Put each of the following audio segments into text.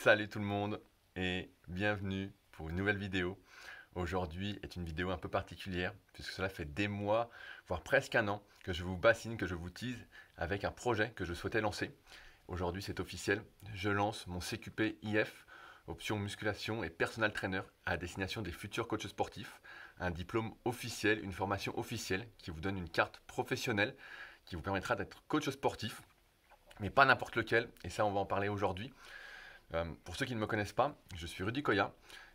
Salut tout le monde et bienvenue pour une nouvelle vidéo. Aujourd'hui est une vidéo un peu particulière puisque cela fait des mois, voire presque un an que je vous bassine, que je vous tease avec un projet que je souhaitais lancer. Aujourd'hui c'est officiel, je lance mon CQP IF, option musculation et personal trainer à destination des futurs coachs sportifs. Un diplôme officiel, une formation officielle qui vous donne une carte professionnelle qui vous permettra d'être coach sportif, mais pas n'importe lequel, et ça on va en parler aujourd'hui. Pour ceux qui ne me connaissent pas, je suis Rudy Koya.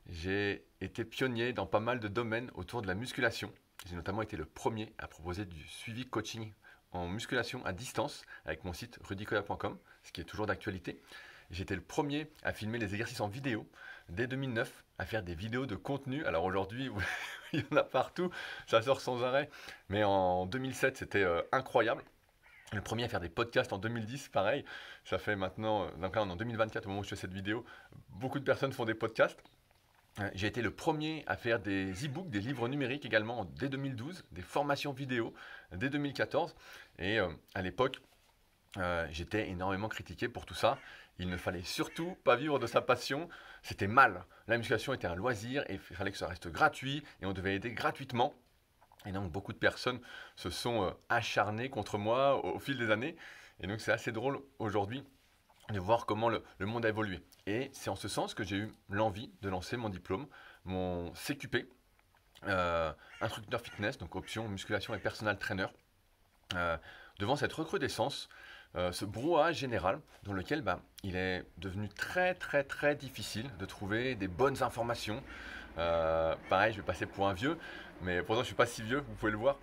J'ai été pionnier dans pas mal de domaines autour de la musculation. J'ai notamment été le premier à proposer du suivi coaching en musculation à distance avec mon site rudykoya.com, ce qui est toujours d'actualité. J'étais le premier à filmer les exercices en vidéo dès 2009, à faire des vidéos de contenu. Alors aujourd'hui, il y en a partout, ça sort sans arrêt. Mais en 2007, c'était incroyable. Le premier à faire des podcasts en 2010, pareil. Ça fait maintenant, donc là on est en 2024 au moment où je fais cette vidéo, beaucoup de personnes font des podcasts. J'ai été le premier à faire des e-books, des livres numériques également dès 2012, des formations vidéo dès 2014. Et à l'époque, j'étais énormément critiqué pour tout ça. Il ne fallait surtout pas vivre de sa passion. C'était mal. La musculation était un loisir et il fallait que ça reste gratuit et on devait aider gratuitement. Et donc beaucoup de personnes se sont acharnées contre moi au fil des années. Et donc c'est assez drôle aujourd'hui de voir comment le monde a évolué. Et c'est en ce sens que j'ai eu l'envie de lancer mon diplôme, mon CQP, instructeur fitness, donc option musculation et personal trainer, devant cette recrudescence, ce brouhaha général dans lequel il est devenu très difficile de trouver des bonnes informations. Pareil, je vais passer pour un vieux, mais pourtant je suis pas si vieux, vous pouvez le voir.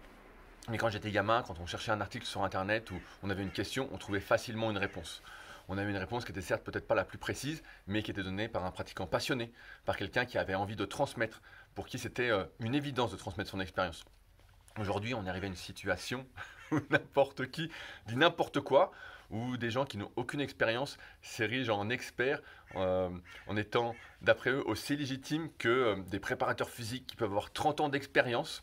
Mais quand j'étais gamin, quand on cherchait un article sur internet ou on avait une question, on trouvait facilement une réponse. On avait une réponse qui était certes peut-être pas la plus précise, mais qui était donnée par un pratiquant passionné, par quelqu'un qui avait envie de transmettre, pour qui c'était une évidence de transmettre son expérience. Aujourd'hui, on est arrivé à une situation où n'importe qui dit n'importe quoi, où des gens qui n'ont aucune expérience s'érigent en experts, en étant, d'après eux, aussi légitimes que des préparateurs physiques qui peuvent avoir 30 ans d'expérience.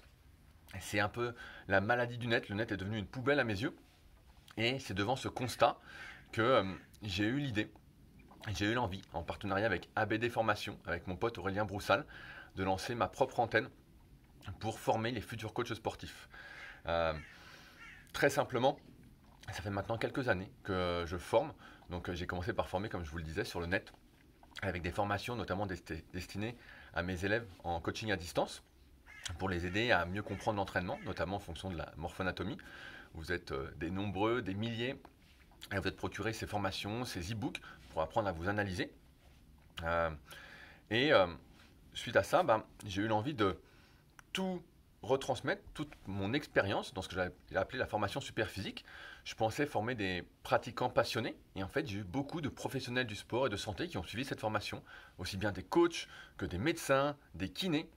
C'est un peu la maladie du net. Le net est devenu une poubelle à mes yeux. Et c'est devant ce constat que j'ai eu l'idée, j'ai eu l'envie, en partenariat avec ABD Formation, avec mon pote Aurélien Broussal, de lancer ma propre antenne pour former les futurs coachs sportifs. Très simplement, ça fait maintenant quelques années que je forme. Donc j'ai commencé par former, comme je vous le disais, sur le net, avec des formations notamment destinées à mes élèves en coaching à distance, pour les aider à mieux comprendre l'entraînement, notamment en fonction de la morphoanatomie. Vous êtes des nombreux, des milliers, à vous êtes procuré ces formations, ces e-books, pour apprendre à vous analyser. Suite à ça, j'ai eu l'envie de tout retransmettre, toute mon expérience dans ce que j'ai appelé la formation super physique. Je pensais former des pratiquants passionnés et en fait j'ai eu beaucoup de professionnels du sport et de santé qui ont suivi cette formation, aussi bien des coachs que des médecins, des kinés,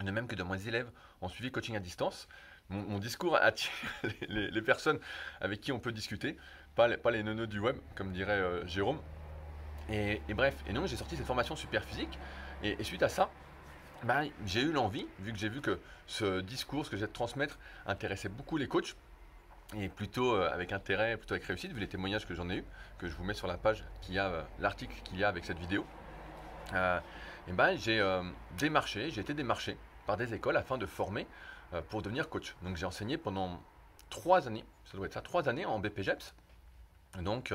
de même que de mes élèves ont suivi coaching à distance. Mon discours attire les personnes avec qui on peut discuter, pas les neuneux du web, comme dirait Jérôme. Bref, et donc j'ai sorti cette formation super physique et suite à ça, j'ai eu l'envie, vu que j'ai vu que ce discours, ce que j'ai de transmettre, intéressait beaucoup les coachs, et plutôt avec intérêt, plutôt avec réussite, vu les témoignages que j'en ai eu, que je vous mets sur la page qu'il y a, l'article qu'il y a avec cette vidéo. J'ai été démarché par des écoles afin de former pour devenir coach. Donc j'ai enseigné pendant 3 années, ça doit être ça, 3 années en BPGEPS. Donc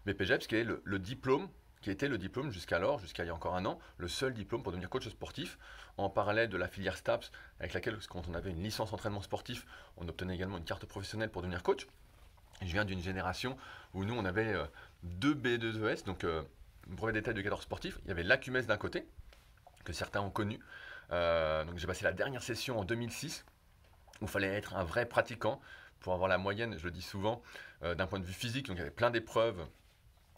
BPGEPS qui est le diplôme, qui était le diplôme jusqu'à il y a encore un an, le seul diplôme pour devenir coach sportif, en parallèle de la filière STAPS, avec laquelle, quand on avait une licence entraînement sportif, on obtenait également une carte professionnelle pour devenir coach. Je viens d'une génération où nous, on avait 2 B2ES, donc brevet d'état d'éducateur sportif. Il y avait l'ACUMES d'un côté, que certains ont connu. Donc j'ai passé la dernière session en 2006, où il fallait être un vrai pratiquant pour avoir la moyenne, je le dis souvent, d'un point de vue physique. Donc il y avait plein d'épreuves.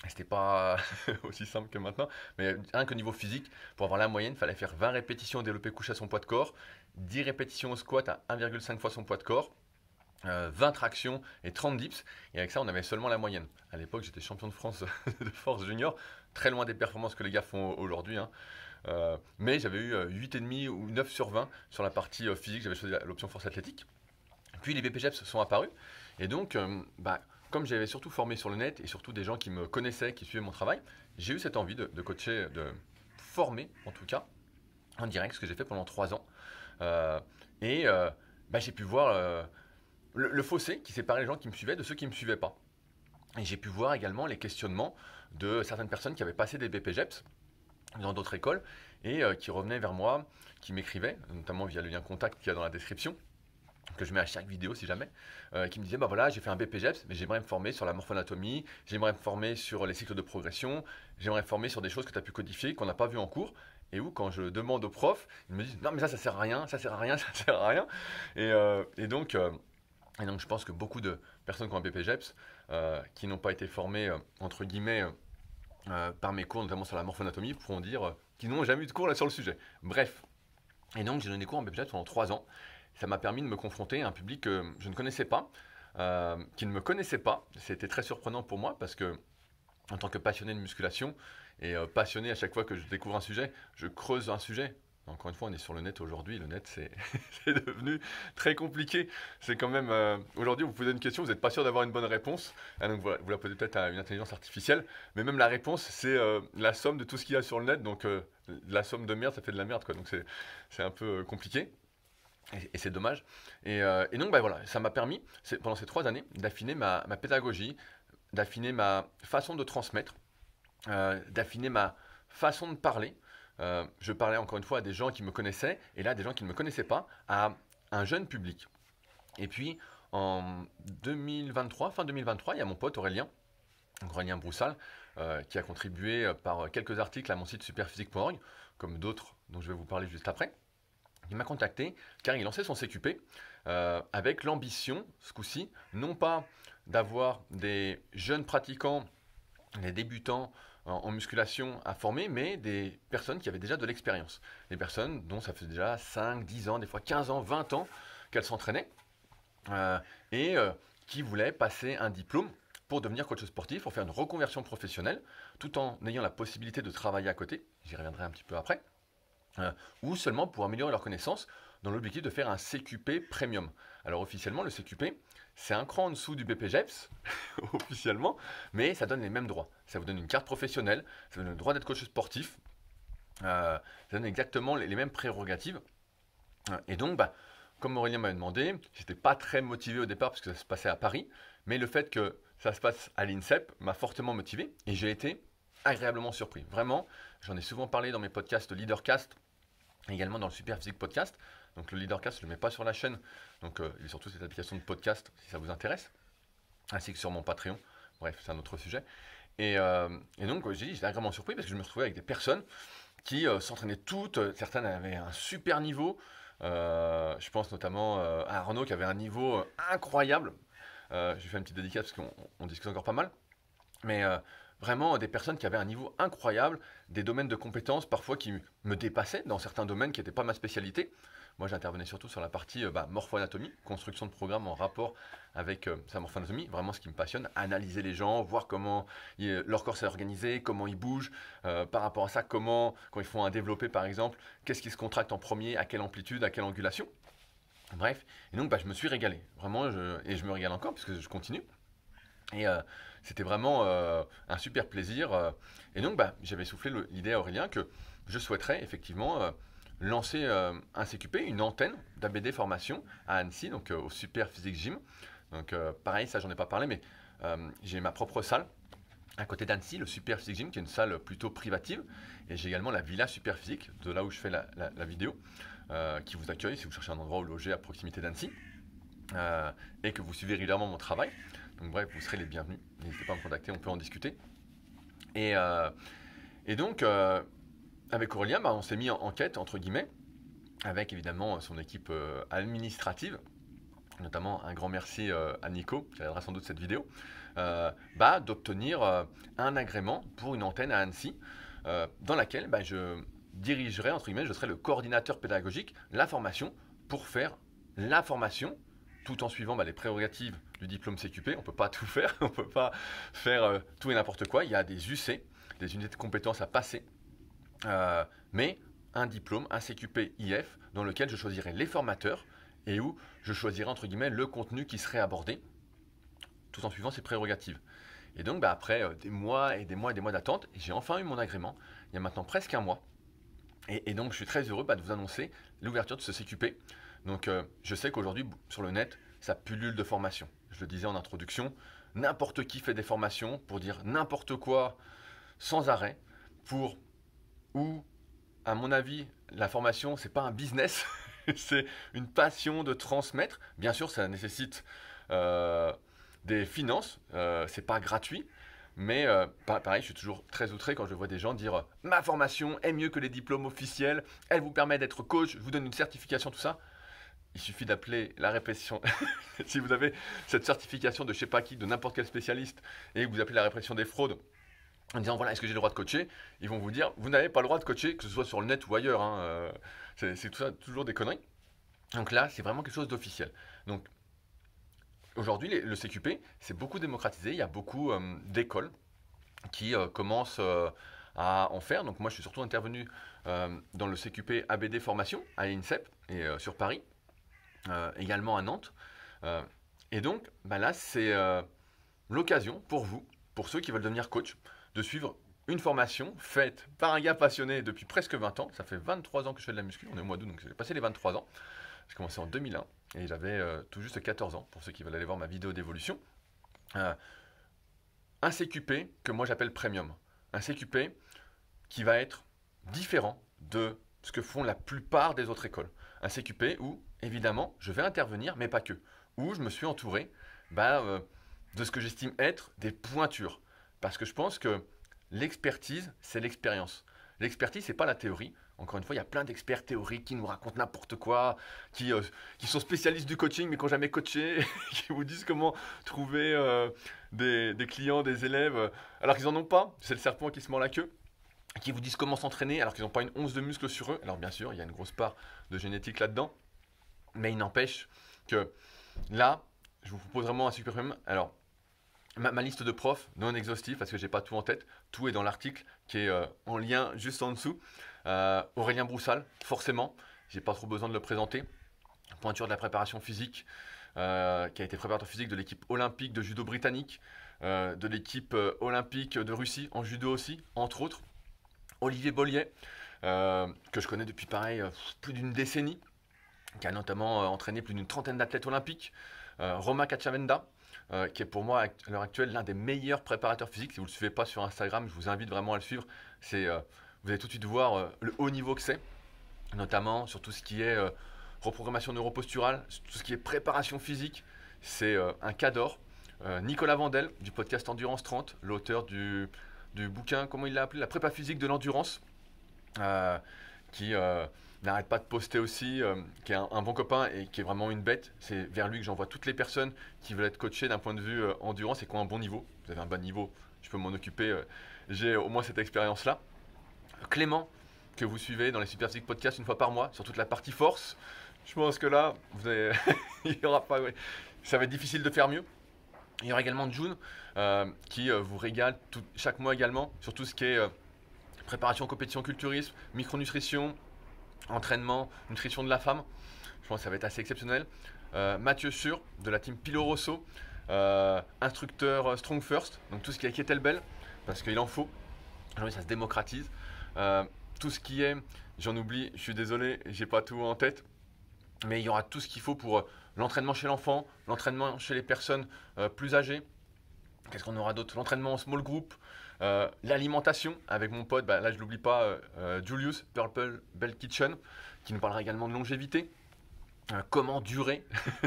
C'était pas aussi simple que maintenant, mais rien qu'au niveau physique, pour avoir la moyenne, il fallait faire 20 répétitions développé couché à son poids de corps, 10 répétitions au squat à 1,5 fois son poids de corps, 20 tractions et 30 dips. Et avec ça, on avait seulement la moyenne. À l'époque, j'étais champion de France de force junior, très loin des performances que les gars font aujourd'hui. Mais j'avais eu 8,5 ou 9 sur 20 sur la partie physique, j'avais choisi l'option force athlétique. Puis les BPGEPS sont apparus. Et donc, comme j'avais surtout formé sur le net et surtout des gens qui me connaissaient, qui suivaient mon travail, j'ai eu cette envie de coacher, de former en tout cas en direct, ce que j'ai fait pendant 3 ans. Euh, et j'ai pu voir le fossé qui séparait les gens qui me suivaient de ceux qui ne me suivaient pas. Et j'ai pu voir également les questionnements de certaines personnes qui avaient passé des BPGEPS dans d'autres écoles et qui revenaient vers moi, qui m'écrivaient, notamment via le lien contact qu'il y a dans la description, que je mets à chaque vidéo si jamais, qui me disaient bah voilà, j'ai fait un BPGEPS, mais j'aimerais me former sur la morphoanatomie, j'aimerais me former sur les cycles de progression, j'aimerais me former sur des choses que tu as pu codifier, qu'on n'a pas vu en cours, et où quand je demande au prof, ils me disent non mais ça sert à rien, ça sert à rien, ça sert à rien. Et donc je pense que beaucoup de personnes qui ont un BPGEPS, qui n'ont pas été formées entre guillemets par mes cours, notamment sur la morphoanatomie, pourront dire qu'ils n'ont jamais eu de cours là sur le sujet. Bref, et donc j'ai donné des cours en BPGEPS pendant 3 ans. Ça m'a permis de me confronter à un public que je ne connaissais pas, qui ne me connaissait pas. C'était très surprenant pour moi parce que, en tant que passionné de musculation et passionné à chaque fois que je découvre un sujet, je creuse un sujet. Encore une fois, on est sur le net aujourd'hui. Le net, c'est c'est devenu très compliqué. C'est quand même. Aujourd'hui, vous posez une question, vous n'êtes pas sûr d'avoir une bonne réponse. Ah, donc voilà, vous la posez peut-être à une intelligence artificielle. Mais même la réponse, c'est la somme de tout ce qu'il y a sur le net. Donc la somme de merde, ça fait de la merde, quoi. Donc c'est un peu compliqué. Et c'est dommage. Et donc, voilà, ça m'a permis, pendant ces 3 années, d'affiner ma pédagogie, d'affiner ma façon de transmettre, d'affiner ma façon de parler. Je parlais encore une fois à des gens qui me connaissaient, et là, des gens qui ne me connaissaient pas, à un jeune public. Et puis, en 2023, fin 2023, il y a mon pote Aurélien Broussal, qui a contribué par quelques articles à mon site superphysique.org, comme d'autres dont je vais vous parler juste après. Il m'a contacté car il lançait son CQP avec l'ambition, ce coup-ci, non pas d'avoir des jeunes pratiquants, des débutants en musculation à former, mais des personnes qui avaient déjà de l'expérience. Des personnes dont ça faisait déjà 5, 10 ans, des fois 15 ans, 20 ans qu'elles s'entraînaient et qui voulaient passer un diplôme pour devenir coach sportif, pour faire une reconversion professionnelle, tout en ayant la possibilité de travailler à côté. J'y reviendrai un petit peu après. Ou seulement pour améliorer leurs connaissances dans l'objectif de faire un CQP premium. Alors officiellement, le CQP, c'est un cran en dessous du BPGEPS, officiellement, mais ça donne les mêmes droits. Ça vous donne une carte professionnelle, ça vous donne le droit d'être coach sportif, ça donne exactement les mêmes prérogatives. Et donc, comme Aurélien m'avait demandé, j'étais pas très motivé au départ parce que ça se passait à Paris, mais le fait que ça se passe à l'INSEP m'a fortement motivé et j'ai été agréablement surpris. Vraiment, j'en ai souvent parlé dans mes podcasts Leadercast, également dans le Superphysique Podcast. Donc le Leadercast, je ne le mets pas sur la chaîne, donc il est surtout cette application de podcast si ça vous intéresse, ainsi que sur mon Patreon. Bref, c'est un autre sujet. Et donc, j'ai dit, j'étais agréablement surpris parce que je me retrouvais avec des personnes qui s'entraînaient toutes. Certaines avaient un super niveau. Je pense notamment à Arnaud qui avait un niveau incroyable. Je lui fais une petite dédicace parce qu'on discute encore pas mal. Mais vraiment des personnes qui avaient un niveau incroyable, des domaines de compétences parfois qui me dépassaient dans certains domaines qui n'étaient pas ma spécialité. Moi, j'intervenais surtout sur la partie morpho-anatomie, construction de programmes en rapport avec sa morpho-anatomie, vraiment ce qui me passionne, analyser les gens, voir comment leur corps s'est organisé, comment ils bougent, par rapport à ça, comment, quand ils font un développé par exemple, qu'est-ce qui se contracte en premier, à quelle amplitude, à quelle angulation. Bref, et donc je me suis régalé, vraiment, et je me régale encore puisque je continue. Et c'était vraiment un super plaisir. Et donc, j'avais soufflé l'idée à Aurélien que je souhaiterais effectivement lancer un CQP, une antenne d'ABD formation à Annecy, donc au Super Physique Gym. Donc, pareil, ça, j'en ai pas parlé, mais j'ai ma propre salle à côté d'Annecy, le Super Physique Gym, qui est une salle plutôt privative. Et j'ai également la Villa Super Physique, de là où je fais la vidéo, qui vous accueille si vous cherchez un endroit où loger à proximité d'Annecy. Et que vous suivez régulièrement mon travail. Donc bref, vous serez les bienvenus. N'hésitez pas à me contacter, on peut en discuter. Et donc, avec Aurélien, on s'est mis en quête, entre guillemets, avec évidemment son équipe administrative, notamment un grand merci à Nico, qui regardera sans doute cette vidéo, d'obtenir un agrément pour une antenne à Annecy, dans laquelle je dirigerai, entre guillemets, je serai le coordinateur pédagogique, la formation, pour faire la formation, tout en suivant les prérogatives du diplôme CQP. On ne peut pas tout faire, on ne peut pas faire tout et n'importe quoi. Il y a des UC, des unités de compétences à passer, mais un diplôme, un CQP IF, dans lequel je choisirai les formateurs et où je choisirai entre guillemets le contenu qui serait abordé tout en suivant ses prérogatives. Et donc, après des mois et des mois et des mois d'attente, j'ai enfin eu mon agrément, il y a maintenant presque un mois. Et donc, je suis très heureux de vous annoncer l'ouverture de ce CQP. Donc, je sais qu'aujourd'hui, sur le net, ça pullule de formations. Je le disais en introduction, n'importe qui fait des formations pour dire n'importe quoi sans arrêt, ou, à mon avis, la formation, c'est pas un business, c'est une passion de transmettre. Bien sûr, ça nécessite des finances, c'est pas gratuit. Mais pareil, je suis toujours très outré quand je vois des gens dire ma formation est mieux que les diplômes officiels, elle vous permet d'être coach, je vous donne une certification, tout ça. Il suffit d'appeler la répression. Si vous avez cette certification de je sais pas qui, de n'importe quel spécialiste, et que vous appelez la répression des fraudes, en disant voilà, est-ce que j'ai le droit de coacher? Ils vont vous dire vous n'avez pas le droit de coacher, que ce soit sur le net ou ailleurs. C'est tout ça, toujours des conneries. Donc là, c'est vraiment quelque chose d'officiel. Donc aujourd'hui, le CQP, c'est beaucoup démocratisé. Il y a beaucoup d'écoles qui commencent à en faire. Donc moi, je suis surtout intervenu dans le CQP ABD Formation à l'INSEP et sur Paris, également à Nantes. Et donc là, c'est l'occasion pour vous, pour ceux qui veulent devenir coach, de suivre une formation faite par un gars passionné depuis presque 20 ans. Ça fait 23 ans que je fais de la muscu. On est au mois d'août, donc j'ai passé les 23 ans. J'ai commencé en 2001 et j'avais tout juste 14 ans, pour ceux qui veulent aller voir ma vidéo d'évolution. Un CQP que moi j'appelle premium. Un CQP qui va être différent de ce que font la plupart des autres écoles. Un CQP où, évidemment, je vais intervenir, mais pas que. Où je me suis entouré de ce que j'estime être des pointures. Parce que je pense que l'expertise, c'est l'expérience. L'expertise, c'est pas la théorie. Encore une fois, il y a plein d'experts théoriques qui nous racontent n'importe quoi, qui sont spécialistes du coaching mais qui n'ont jamais coaché, qui vous disent comment trouver des clients, des élèves, alors qu'ils n'en ont pas. C'est le serpent qui se mord la queue. Qui vous disent comment s'entraîner alors qu'ils n'ont pas une once de muscle sur eux. Alors bien sûr, il y a une grosse part de génétique là-dedans. Mais il n'empêche que là, je vous propose vraiment un super premium. Alors, ma liste de profs, non exhaustive, parce que j'ai pas tout en tête. Tout est dans l'article qui est en lien juste en dessous. Aurélien Broussal, forcément. J'ai pas trop besoin de le présenter. Pointure de la préparation physique, qui a été préparateur physique de l'équipe olympique de judo britannique, de l'équipe olympique de Russie en judo aussi, entre autres. Olivier Bollier, que je connais depuis pareil plus d'une décennie, qui a notamment entraîné plus d'une trentaine d'athlètes olympiques. Romain Cacciavenda, qui est pour moi à l'heure actuelle l'un des meilleurs préparateurs physiques. Si vous ne le suivez pas sur Instagram, je vous invite vraiment à le suivre. Vous allez tout de suite voir le haut niveau que c'est, notamment sur tout ce qui est reprogrammation neuroposturale, tout ce qui est préparation physique. C'est un cador. Nicolas Vandel, du podcast Endurance 30, l'auteur du bouquin, comment il l'a appelé, La prépa physique de l'endurance, qui n'arrête pas de poster aussi, qui est un bon copain et qui est vraiment une bête. C'est vers lui que j'envoie toutes les personnes qui veulent être coachées d'un point de vue endurance et qui ont un bon niveau. Vous avez un bon niveau, je peux m'en occuper, j'ai au moins cette expérience-là. Clément, que vous suivez dans les Super Physique Podcasts une fois par mois, sur toute la partie force. Je pense que là, il y aura pas, ça va être difficile de faire mieux. Il y aura également June qui vous régale chaque mois également sur tout ce qui est préparation, compétition, culturisme, micronutrition, entraînement, nutrition de la femme. Je pense que ça va être assez exceptionnel. Mathieu Sur de la team Pilo Rosso, instructeur Strong First, donc tout ce qui est kettlebell, parce qu'il en faut. Aujourd'hui, ça se démocratise. Tout ce qui est, j'en oublie, je suis désolé, j'ai pas tout en tête, mais il y aura tout ce qu'il faut pour l'entraînement chez l'enfant, l'entraînement chez les personnes plus âgées. Qu'est-ce qu'on aura d'autre? L'entraînement en small group, l'alimentation avec mon pote, là je l'oublie pas, Julius, Purple Bell Kitchen, qui nous parlera également de longévité, comment durer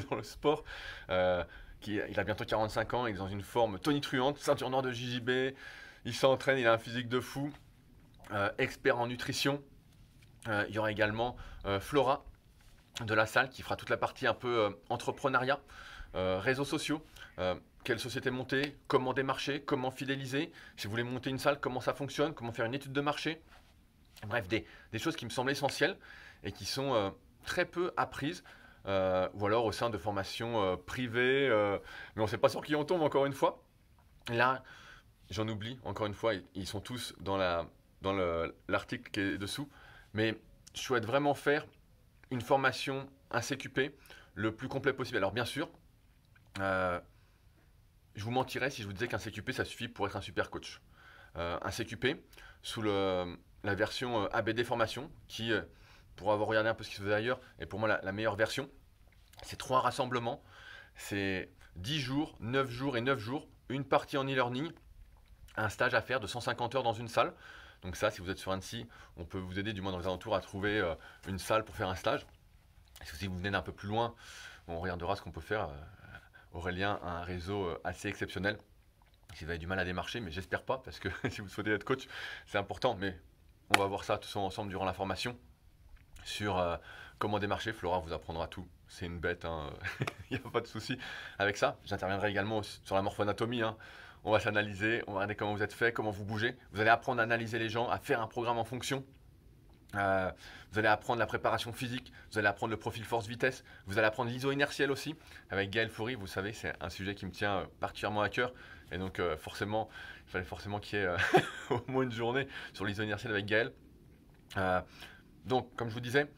dans le sport. Il a bientôt 45 ans, il est dans une forme tonitruante, ceinture noire de JJB, il s'entraîne, il a un physique de fou, expert en nutrition. Il y aura également Flora de la salle qui fera toute la partie un peu entrepreneuriat, réseaux sociaux, quelle société monter, comment démarcher, comment fidéliser, si vous voulez monter une salle, comment ça fonctionne, comment faire une étude de marché. Bref, des choses qui me semblent essentielles et qui sont très peu apprises, ou alors au sein de formations privées, mais on ne sait pas sur qui on tombe encore une fois. Là, j'en oublie encore une fois, ils sont tous dans l'article qui est dessous, mais je souhaite vraiment faire une formation, un CQP, le plus complet possible. Alors bien sûr, je vous mentirais si je vous disais qu'un CQP, ça suffit pour être un super coach. Un CQP, sous la version ABD Formation, qui, pour avoir regardé un peu ce qui se faisait ailleurs, est pour moi la meilleure version. C'est 3 rassemblements, c'est 10 jours, 9 jours et 9 jours, une partie en e-learning, un stage à faire de 150 heures dans une salle. Donc ça, si vous êtes sur Annecy, on peut vous aider du moins dans les alentours à trouver une salle pour faire un stage. Si vous venez d'un peu plus loin, on regardera ce qu'on peut faire. Aurélien a un réseau assez exceptionnel. Si vous avez du mal à démarcher, mais j'espère pas, parce que si vous souhaitez être coach, c'est important. Mais on va voir ça tous ensemble durant la formation sur comment démarcher. Flora vous apprendra tout. C'est une bête, hein. Il n'y a pas de souci avec ça. J'interviendrai également sur la morphoanatomie, hein. On va s'analyser, on va regarder comment vous êtes fait, comment vous bougez. Vous allez apprendre à analyser les gens, à faire un programme en fonction. Vous allez apprendre la préparation physique, vous allez apprendre le profil force-vitesse, vous allez apprendre l'iso-inertiel aussi avec Gaël Foury. Vous savez, c'est un sujet qui me tient particulièrement à cœur. Et donc forcément, il fallait forcément qu'il y ait au moins une journée sur l'iso-inertiel avec Gaël. Donc, comme je vous disais,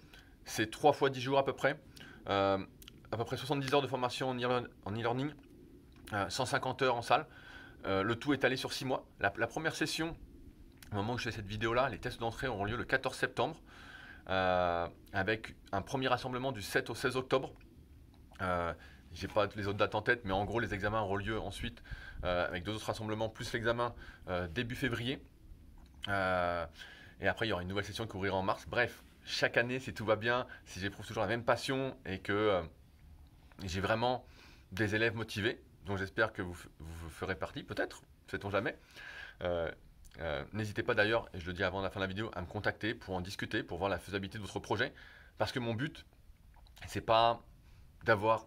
c'est 3 fois 10 jours à peu près 70 heures de formation en e-learning, 150 heures en salle. Le tout est allé sur 6 mois. La première session, au moment où je fais cette vidéo-là, les tests d'entrée auront lieu le 14 septembre, avec un premier rassemblement du 7 au 16 octobre. J'ai pas les autres dates en tête, mais en gros, les examens auront lieu ensuite, avec 2 autres rassemblements, plus l'examen début février. Et après, il y aura une nouvelle session qui ouvrira en mars. Bref, chaque année, si tout va bien, si j'éprouve toujours la même passion et que j'ai vraiment des élèves motivés, dont j'espère que vous ferez partie, peut-être, sait-on jamais. N'hésitez pas d'ailleurs, et je le dis avant la fin de la vidéo, à me contacter pour en discuter, pour voir la faisabilité de votre projet. Parce que mon but, c'est pas d'avoir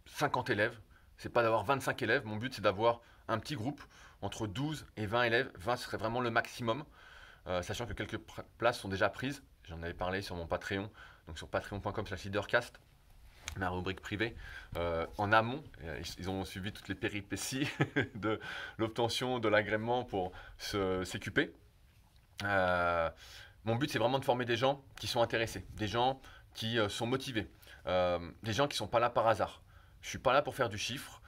50 élèves, c'est pas d'avoir 25 élèves. Mon but, c'est d'avoir un petit groupe entre 12 et 20 élèves. 20 serait vraiment le maximum, sachant que quelques places sont déjà prises. J'en avais parlé sur mon Patreon, donc sur patreon.com/leadercast, ma rubrique privée, en amont. Ils ont suivi toutes les péripéties de l'obtention de l'agrément pour se CQP. Mon but, c'est vraiment de former des gens qui sont intéressés, des gens qui sont motivés, des gens qui ne sont pas là par hasard. Je ne suis pas là pour faire du chiffre.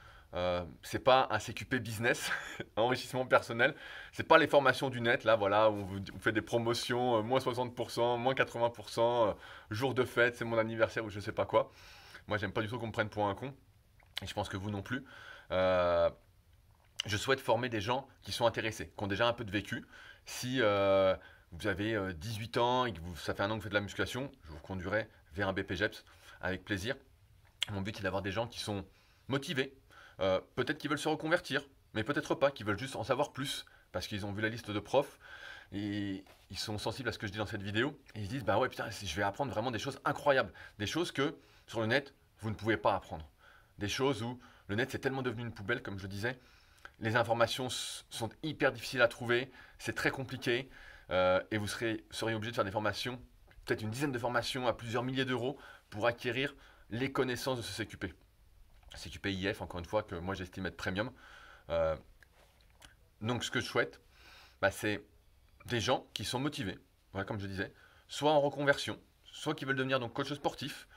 C'est pas un CQP business, enrichissement personnel. C'est pas les formations du net, là, voilà, où on vous fait des promotions, moins 60%, moins 80%, jour de fête, c'est mon anniversaire ou je sais pas quoi. Moi, j'aime pas du tout qu'on me prenne pour un con. Et je pense que vous non plus. Je souhaite former des gens qui sont intéressés, qui ont déjà un peu de vécu. Si vous avez 18 ans et que ça fait un an que vous faites de la musculation, je vous conduirai vers un BPGEPS avec plaisir. Mon but, c'est d'avoir des gens qui sont motivés. Peut-être qu'ils veulent se reconvertir, mais peut-être pas, qu'ils veulent juste en savoir plus parce qu'ils ont vu la liste de profs et ils sont sensibles à ce que je dis dans cette vidéo et ils se disent bah ouais putain, je vais apprendre vraiment des choses incroyables, des choses que sur le net vous ne pouvez pas apprendre, des choses où le net c'est tellement devenu une poubelle comme je le disais, les informations sont hyper difficiles à trouver, c'est très compliqué et vous seriez obligé de faire des formations, peut-être une dizaine de formations à plusieurs milliers d'euros pour acquérir les connaissances de ce CQP. CQP IF, encore une fois, que moi j'estime être premium. Donc ce que je souhaite, c'est des gens qui sont motivés, voilà, comme je disais, soit en reconversion, soit qui veulent devenir donc coach sportif,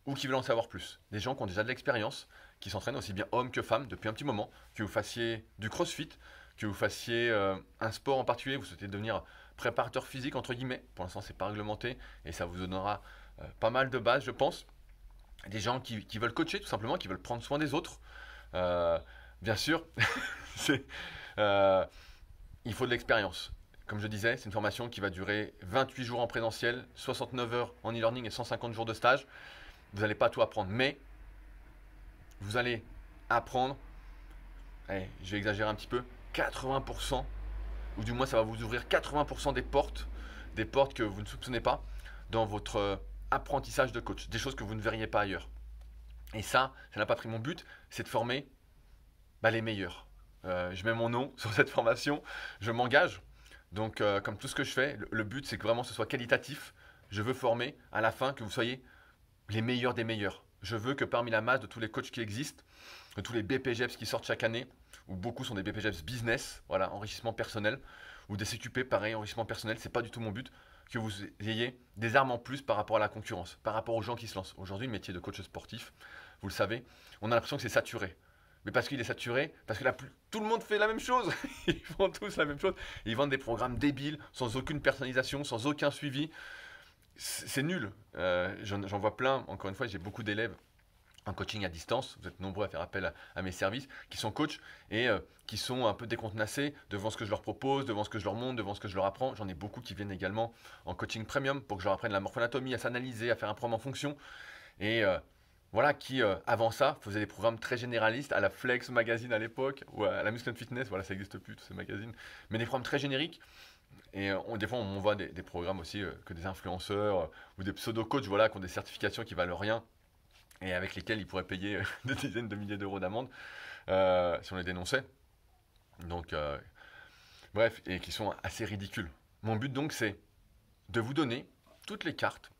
ou qui veulent en savoir plus. Des gens qui ont déjà de l'expérience, qui s'entraînent aussi bien hommes que femmes depuis un petit moment, que vous fassiez du crossfit, que vous fassiez un sport en particulier, vous souhaitez devenir préparateur physique, entre guillemets. Pour l'instant, c'est pas réglementé et ça vous donnera pas mal de bases, je pense. Des gens qui veulent coacher tout simplement, qui veulent prendre soin des autres. Bien sûr, il faut de l'expérience. Comme je disais, c'est une formation qui va durer 28 jours en présentiel, 69 heures en e-learning et 150 jours de stage. Vous n'allez pas tout apprendre, mais vous allez apprendre, allez, je vais exagérer un petit peu, 80%, ou du moins ça va vous ouvrir 80% des portes que vous ne soupçonnez pas dans votre apprentissage de coach, des choses que vous ne verriez pas ailleurs. Et ça n'a pas pris. Mon but, c'est de former les meilleurs. Je mets mon nom sur cette formation, je m'engage. Donc, comme tout ce que je fais, le but, c'est que vraiment ce soit qualitatif. Je veux former à la fin que vous soyez les meilleurs des meilleurs. Je veux que parmi la masse de tous les coachs qui existent, de tous les BPGEPS qui sortent chaque année, où beaucoup sont des BPGEPS business, voilà, enrichissement personnel, ou des CQP, pareil, enrichissement personnel, c'est pas du tout mon but, que vous ayez des armes en plus par rapport à la concurrence, par rapport aux gens qui se lancent. Aujourd'hui, le métier de coach sportif, vous le savez, on a l'impression que c'est saturé. Mais parce qu'il est saturé, parce que tout le monde fait la même chose. Ils font tous la même chose. Ils vendent des programmes débiles, sans aucune personnalisation, sans aucun suivi. C'est nul. J'en vois plein. Encore une fois, j'ai beaucoup d'élèves en coaching à distance, vous êtes nombreux à faire appel à mes services, qui sont coachs et qui sont un peu décontenassés devant ce que je leur propose, devant ce que je leur montre, devant ce que je leur apprends. J'en ai beaucoup qui viennent également en coaching premium pour que je leur apprenne la morphoanatomie, à s'analyser, à faire un programme en fonction. Et voilà, qui avant ça faisaient des programmes très généralistes à la Flex Magazine à l'époque, ou à la Muscle and Fitness, voilà, ça n'existe plus tous ces magazines, mais des programmes très génériques. Et des fois, on m'envoie des programmes aussi que des influenceurs ou des pseudo-coachs voilà, qui ont des certifications qui valent rien et avec lesquels ils pourraient payer des dizaines de milliers d'euros d'amende si on les dénonçait. Donc, bref, et qui sont assez ridicules. Mon but donc, c'est de vous donner toutes les cartes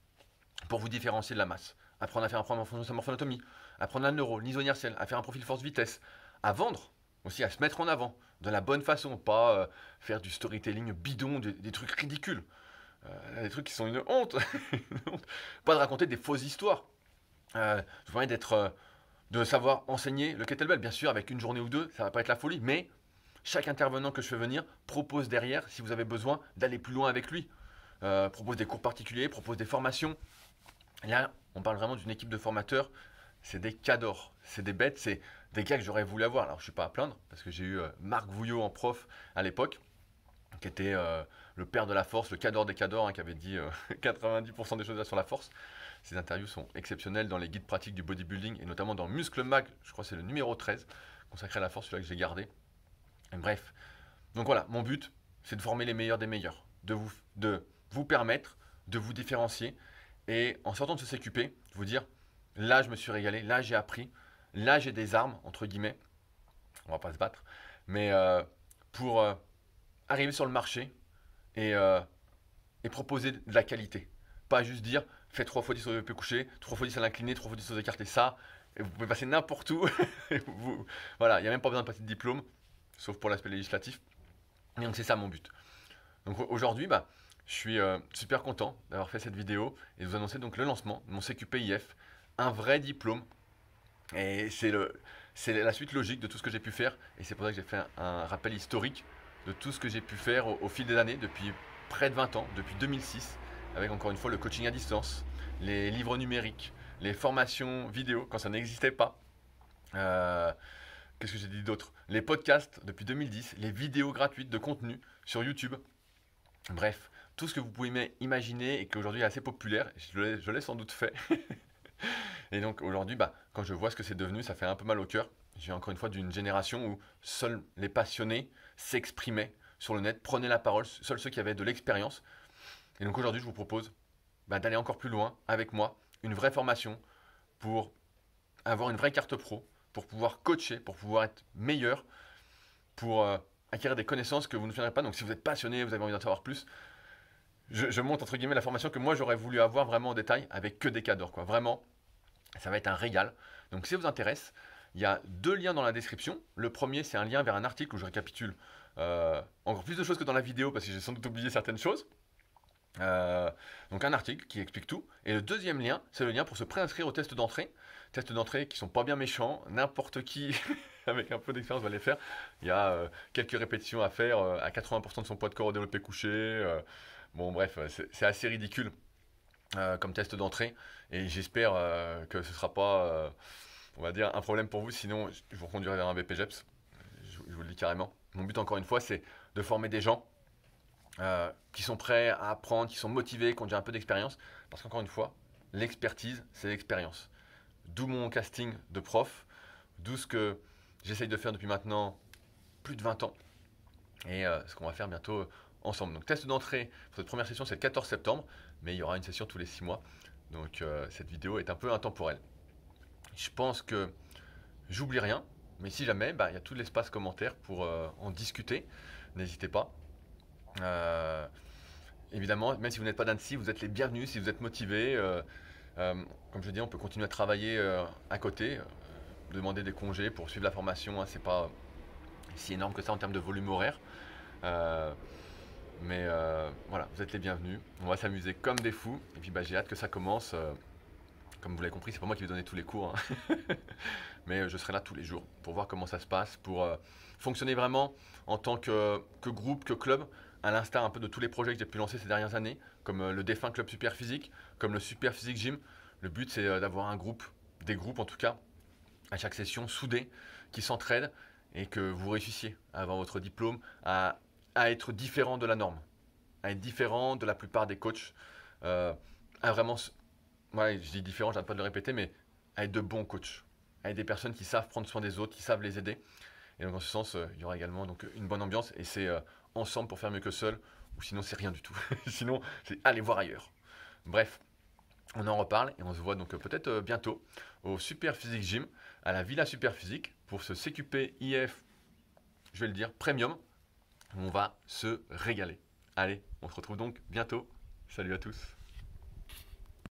pour vous différencier de la masse. Apprendre à faire un programme en fonction de sa morphoanatomie, apprendre la neuro, l'iso-inertielle, à faire un profil force-vitesse, à vendre aussi, à se mettre en avant de la bonne façon, pas faire du storytelling bidon, des trucs ridicules, des trucs qui sont une honte, pas de raconter des fausses histoires. Je voudrais de savoir enseigner le kettlebell, bien sûr, avec une journée ou deux, ça va pas être la folie, mais chaque intervenant que je fais venir propose derrière, si vous avez besoin, d'aller plus loin avec lui. Propose des cours particuliers, propose des formations. Et là, on parle vraiment d'une équipe de formateurs, c'est des cadors, c'est des bêtes, c'est des gars que j'aurais voulu avoir. Alors, je ne suis pas à plaindre, parce que j'ai eu Marc Vouillot en prof à l'époque, qui était le père de la force, le cador des cadors, hein, qui avait dit 90% des choses là sur la force. Ces interviews sont exceptionnelles dans les guides pratiques du bodybuilding, et notamment dans Muscle Mag, je crois que c'est le numéro 13, consacré à la force, celui-là que j'ai gardé. Et bref, donc voilà, mon but, c'est de former les meilleurs des meilleurs, de vous permettre de vous différencier, et en sortant de ce CQP, vous dire, là je me suis régalé, là j'ai appris, là j'ai des armes, entre guillemets, on va pas se battre, mais pour arriver sur le marché et proposer de la qualité. Pas juste dire, fais 3 fois 10 au développé couché, 3 fois 10 à l'incliné, 3 fois 10 aux écartés, ça, et vous pouvez passer n'importe où. Voilà, il n'y a même pas besoin de passer de diplôme, sauf pour l'aspect législatif. Et donc c'est ça mon but. Donc aujourd'hui, je suis super content d'avoir fait cette vidéo et de vous annoncer donc le lancement de mon CQP-IF, un vrai diplôme. Et c'est la suite logique de tout ce que j'ai pu faire. Et c'est pour ça que j'ai fait un rappel historique de tout ce que j'ai pu faire au fil des années, depuis près de 20 ans, depuis 2006, avec encore une fois le coaching à distance, les livres numériques, les formations vidéo quand ça n'existait pas. Qu'est-ce que j'ai dit d'autre? Les podcasts depuis 2010, les vidéos gratuites de contenu sur YouTube. Bref, tout ce que vous pouvez imaginer et qui aujourd'hui est assez populaire, je l'ai sans doute fait. Et donc aujourd'hui, quand je vois ce que c'est devenu, ça fait un peu mal au cœur. Je viens encore une fois d'une génération où seuls les passionnés s'exprimaient sur le net, prenaient la parole, seuls ceux qui avaient de l'expérience. Et donc aujourd'hui, je vous propose d'aller encore plus loin avec moi, une vraie formation pour avoir une vraie carte pro, pour pouvoir coacher, pour pouvoir être meilleur, pour acquérir des connaissances que vous ne finirez pas. Donc si vous êtes passionné, vous avez envie d'en savoir plus, je monte entre guillemets la formation que moi j'aurais voulu avoir vraiment en détail avec que des cadors, quoi. Vraiment, ça va être un régal. Donc si ça vous intéresse, il y a 2 liens dans la description. Le premier, c'est un lien vers un article où je récapitule encore plus de choses que dans la vidéo parce que j'ai sans doute oublié certaines choses. Donc un article qui explique tout. Et le deuxième lien, c'est le lien pour se préinscrire au test d'entrée. Tests d'entrée qui sont pas bien méchants. N'importe qui avec un peu d'expérience va les faire. Il y a quelques répétitions à faire à 80% de son poids de corps au développé couché. Bon bref, c'est assez ridicule comme test d'entrée. Et j'espère que ce ne sera pas, on va dire, un problème pour vous. Sinon, je vous conduirai vers un BPGEPS. Je vous le dis carrément. Mon but, encore une fois, c'est de former des gens qui sont prêts à apprendre, qui sont motivés, qui ont déjà un peu d'expérience. Parce qu'encore une fois, l'expertise, c'est l'expérience. D'où mon casting de prof, d'où ce que j'essaye de faire depuis maintenant plus de 20 ans. Et ce qu'on va faire bientôt ensemble. Donc test d'entrée pour cette première session, c'est le 14 septembre. Mais il y aura une session tous les 6 mois. Donc cette vidéo est un peu intemporelle. Je pense que j'oublie rien. Mais si jamais, il y a tout l'espace commentaire pour en discuter. N'hésitez pas. Évidemment, même si vous n'êtes pas d'Annecy, vous êtes les bienvenus si vous êtes motivés. Comme je dis, on peut continuer à travailler à côté, demander des congés pour suivre la formation. Hein, c'est pas si énorme que ça en termes de volume horaire. Mais voilà, vous êtes les bienvenus. On va s'amuser comme des fous. Et puis j'ai hâte que ça commence Comme vous l'avez compris, c'est pas moi qui vais donner tous les cours, hein. Mais je serai là tous les jours pour voir comment ça se passe, pour fonctionner vraiment en tant que groupe, que club, à l'instar un peu de tous les projets que j'ai pu lancer ces dernières années, comme le défunt club Super Physique, comme le Super Physique Gym. Le but, c'est d'avoir un groupe, des groupes en tout cas, à chaque session, soudés, qui s'entraident et que vous réussissiez à avoir votre diplôme, à être différent de la norme, à être différent de la plupart des coachs, à vraiment, ouais, je dis différent, j'arrête pas de le répéter, mais à être de bons coachs, à être des personnes qui savent prendre soin des autres, qui savent les aider. Et donc dans ce sens, il y aura également donc, une bonne ambiance et c'est ensemble pour faire mieux que seul, ou sinon c'est rien du tout. Sinon, c'est aller voir ailleurs. Bref, on en reparle et on se voit donc peut-être bientôt au Super Physique Gym, à la Villa Super Physique, pour ce CQP IF, je vais le dire, Premium. On va se régaler. Allez, on se retrouve donc bientôt. Salut à tous.